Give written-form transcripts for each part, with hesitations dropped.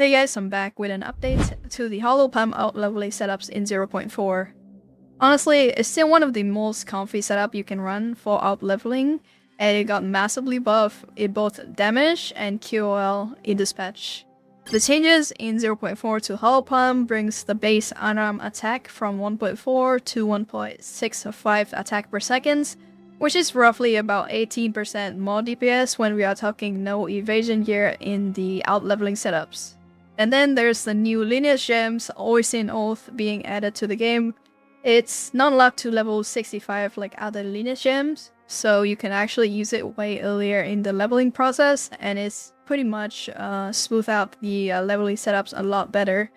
Hey guys, I'm back with an update to the Hollow Palm out-leveling setups in 0.4. Honestly, it's still one of the most comfy setup you can run for out-leveling, and it got massively buffed in both damage and QOL in this patch. The changes in 0.4 to Hollow Palm brings the base unarmed attack from 1.4 to 1.65 attack per second, which is roughly about 18% more DPS when we are talking no evasion gear in the out-leveling setups. And then there's the new lineage gems, Oisin Oath, being added to the game. It's not locked to level 65 like other lineage gems, so you can actually use it way earlier in the leveling process, and it's pretty much smooth out the leveling setups a lot better.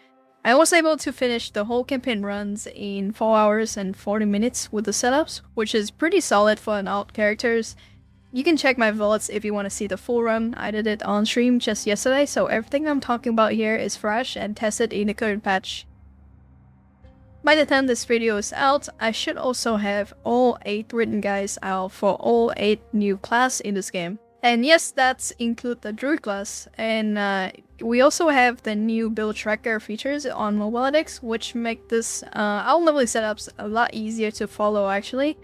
I was able to finish the whole campaign runs in 4 hours and 40 minutes with the setups, which is pretty solid for an alt characters. You can check my VODs if you want to see the full run. I did it on stream just yesterday, so everything I'm talking about here is fresh and tested in the current patch. By the time this video is out, I should also have all 8 written guides out for all 8 new class in this game. And yes, that includes the Druid class, and we also have the new build tracker features on Mobalytics, which make this out-leveling setups a lot easier to follow actually.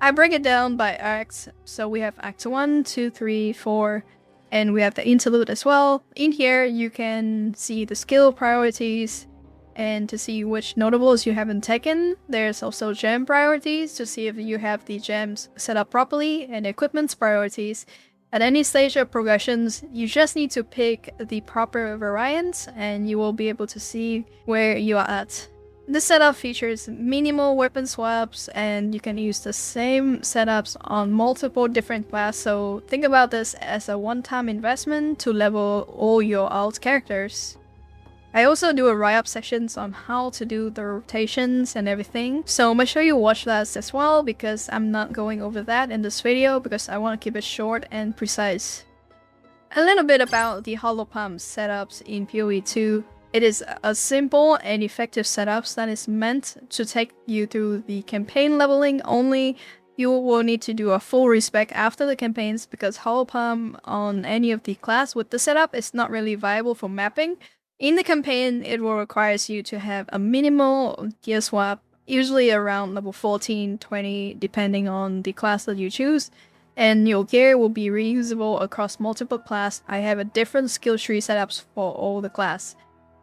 I break it down by acts, so we have act 1, 2, 3, 4, and we have the interlude as well. In here you can see the skill priorities, and to see which notables you haven't taken. There's also gem priorities to see if you have the gems set up properly, and equipment's priorities. At any stage of progressions, you just need to pick the proper variants and you will be able to see where you are at. This setup features minimal weapon swaps, and you can use the same setups on multiple different classes, so think about this as a one-time investment to level all your alt characters. I also do a write-up sessions on how to do the rotations and everything, so make sure you watch that as well, because I'm not going over that in this video because I want to keep it short and precise. A little bit about the Hollow Palm setups in PoE 2. It is a simple and effective setup that is meant to take you through the campaign leveling only. You will need to do a full respec after the campaigns because Hollow Palm on any of the class with the setup is not really viable for mapping. In the campaign, it will require you to have a minimal gear swap, usually around level 14, 20, depending on the class that you choose. And your gear will be reusable across multiple classes. I have a different skill tree setups for all the class.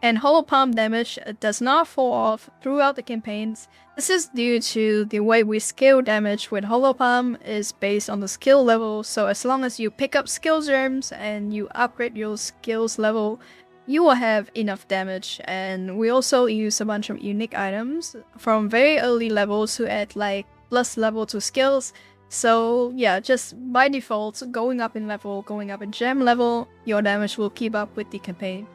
And Hollow Palm damage does not fall off throughout the campaigns. This is due to the way we scale damage with Hollow Palm is based on the skill level, so as long as you pick up skill gems and you upgrade your skills level, you will have enough damage. And we also use a bunch of unique items from very early levels to add like plus level to skills. So yeah, just by default, going up in level, going up in gem level, your damage will keep up with the campaign.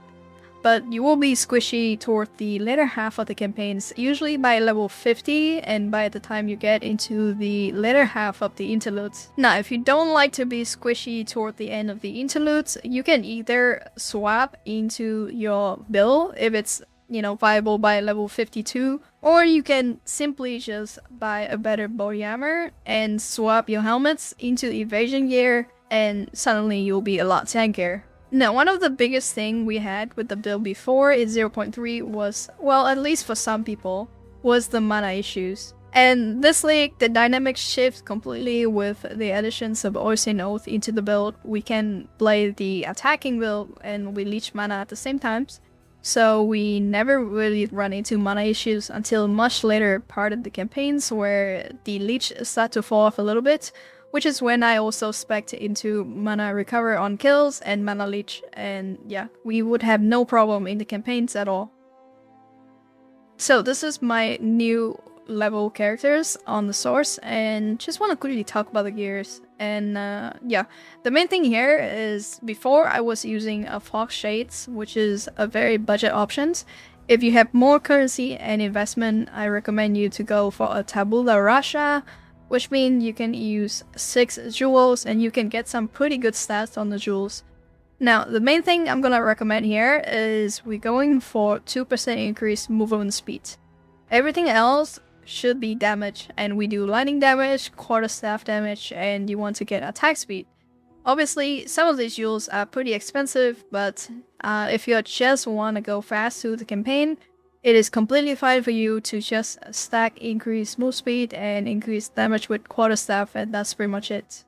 But you will be squishy toward the later half of the campaigns, usually by level 50 and by the time you get into the later half of the interludes. Now, if you don't like to be squishy toward the end of the interludes, you can either swap into your build if it's, viable by level 52, or you can simply just buy a better body armor and swap your helmets into evasion gear, and suddenly you'll be a lot tankier. Now, one of the biggest thing we had with the build before in 0.3 was, well, at least for some people, was the mana issues. And this league, the dynamics shift completely with the additions of Oisin Oath into the build. We can play the attacking build and we leech mana at the same times. So we never really run into mana issues until much later part of the campaigns where the leech start to fall off a little bit, which is when I also spec'd into mana recover on kills and mana leech, and yeah, we would have no problem in the campaigns at all. So this is my new level characters on the source, and just want to quickly talk about the gears. And yeah, the main thing here is before I was using a Fox Shades, which is a very budget options. If you have more currency and investment, I recommend you to go for a Tabula Rasa, which means you can use 6 jewels and you can get some pretty good stats on the jewels. Now, the main thing I'm gonna recommend here is we're going for 2% increased movement speed. Everything else should be damage, and we do lightning damage, quarterstaff damage, and you want to get attack speed. Obviously, some of these jewels are pretty expensive, but if you just want to go fast through the campaign, it is completely fine for you to just stack increased move speed and increase damage with quarterstaff, and that's pretty much it.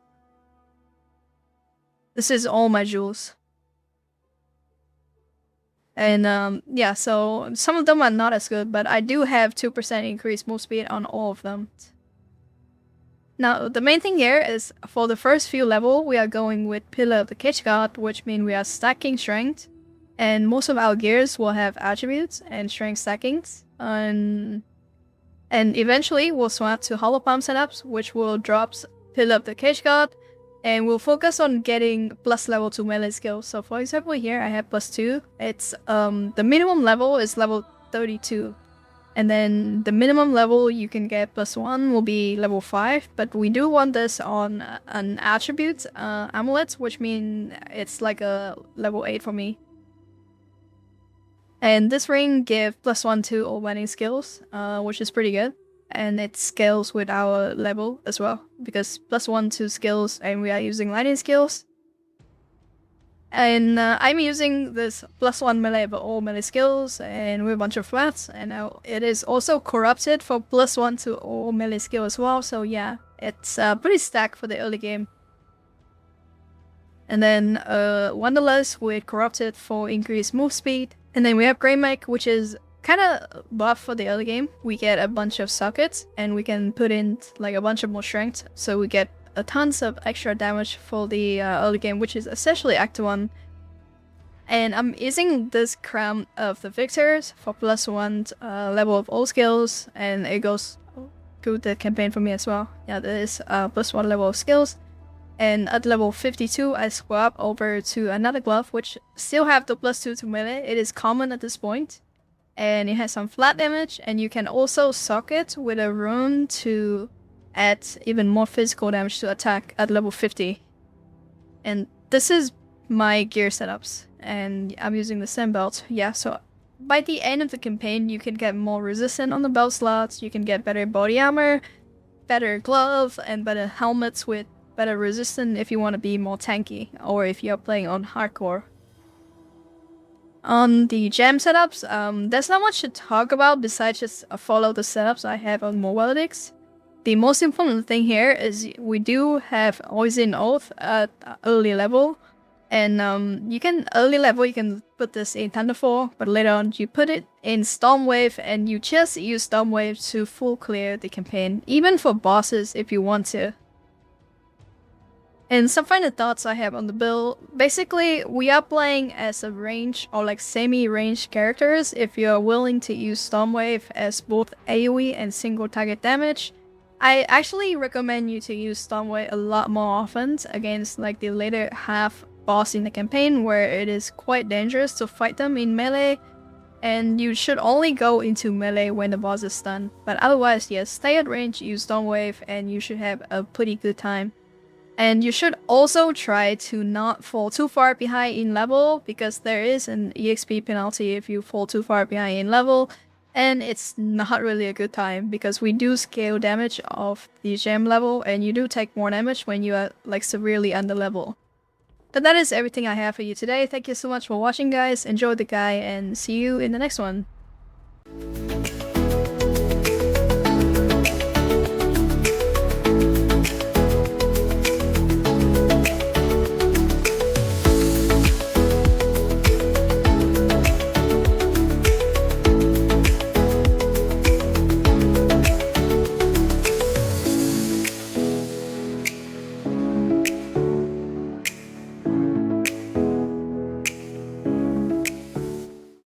This is all my jewels. And yeah, so some of them are not as good, but I do have 2% increased move speed on all of them. Now, the main thing here is for the first few level, we are going with Pillar of the Cage God, which means we are stacking strength. And most of our gears will have attributes and strength stackings. And eventually, we'll swap to Hollow Palm setups, which will drop Pillar of the Cage God. And we'll focus on getting plus level 2 melee skills. So for example, here I have plus 2. It's the minimum level is level 32. And then the minimum level you can get plus 1 will be level 5, but we do want this on an attribute amulet, which means it's like a level 8 for me. And this ring gives plus 1 to all wedding skills, which is pretty good. And it scales with our level as well, because plus 1 to skills and we are using lightning skills. And I'm using this plus 1 melee for all melee skills and with a bunch of flats, and now it is also corrupted for plus 1 to all melee skill as well, so yeah, it's pretty stacked for the early game. And then Wanderlust with corrupted for increased move speed, and then we have Grey Mech, which is kind of buff for the early game. We get a bunch of sockets and we can put in like a bunch of more strength, so we get a tons of extra damage for the early game, which is essentially Act 1. And I'm using this Crown of the Victors for plus 1 level of all skills, and it goes through the campaign for me as well. Yeah, there is plus 1 level of skills. And at level 52, I swap over to another glove, which still have the plus 2 to melee. It is common at this point. And it has some flat damage, and you can also socket with a rune to add even more physical damage to attack at level 50. And this is my gear setups, and I'm using the same belt. Yeah, so by the end of the campaign, you can get more resistance on the belt slots, you can get better body armor, better glove, and better helmets with better resistance if you want to be more tanky, or if you're playing on hardcore. On the gem setups, there's not much to talk about besides just follow the setups I have on Mobalytics. The most important thing here is we do have Oisin Oath at early level, and you can put this in Thunderfall, but later on you put it in Stormwave, and you just use Stormwave to full clear the campaign, even for bosses if you want to. And some final thoughts I have on the build. Basically, we are playing as a range or like semi-range characters if you're willing to use Stormwave as both AoE and single target damage. I actually recommend you to use Stormwave a lot more often against like the later half boss in the campaign, where it is quite dangerous to fight them in melee, and you should only go into melee when the boss is stunned. But otherwise, yes, stay at range, use Stormwave, and you should have a pretty good time. And you should also try to not fall too far behind in level, because there is an EXP penalty if you fall too far behind in level. And it's not really a good time, because we do scale damage of the gem level, and you do take more damage when you are like severely under level. But that is everything I have for you today. Thank you so much for watching, guys. Enjoy the guy, and see you in the next one.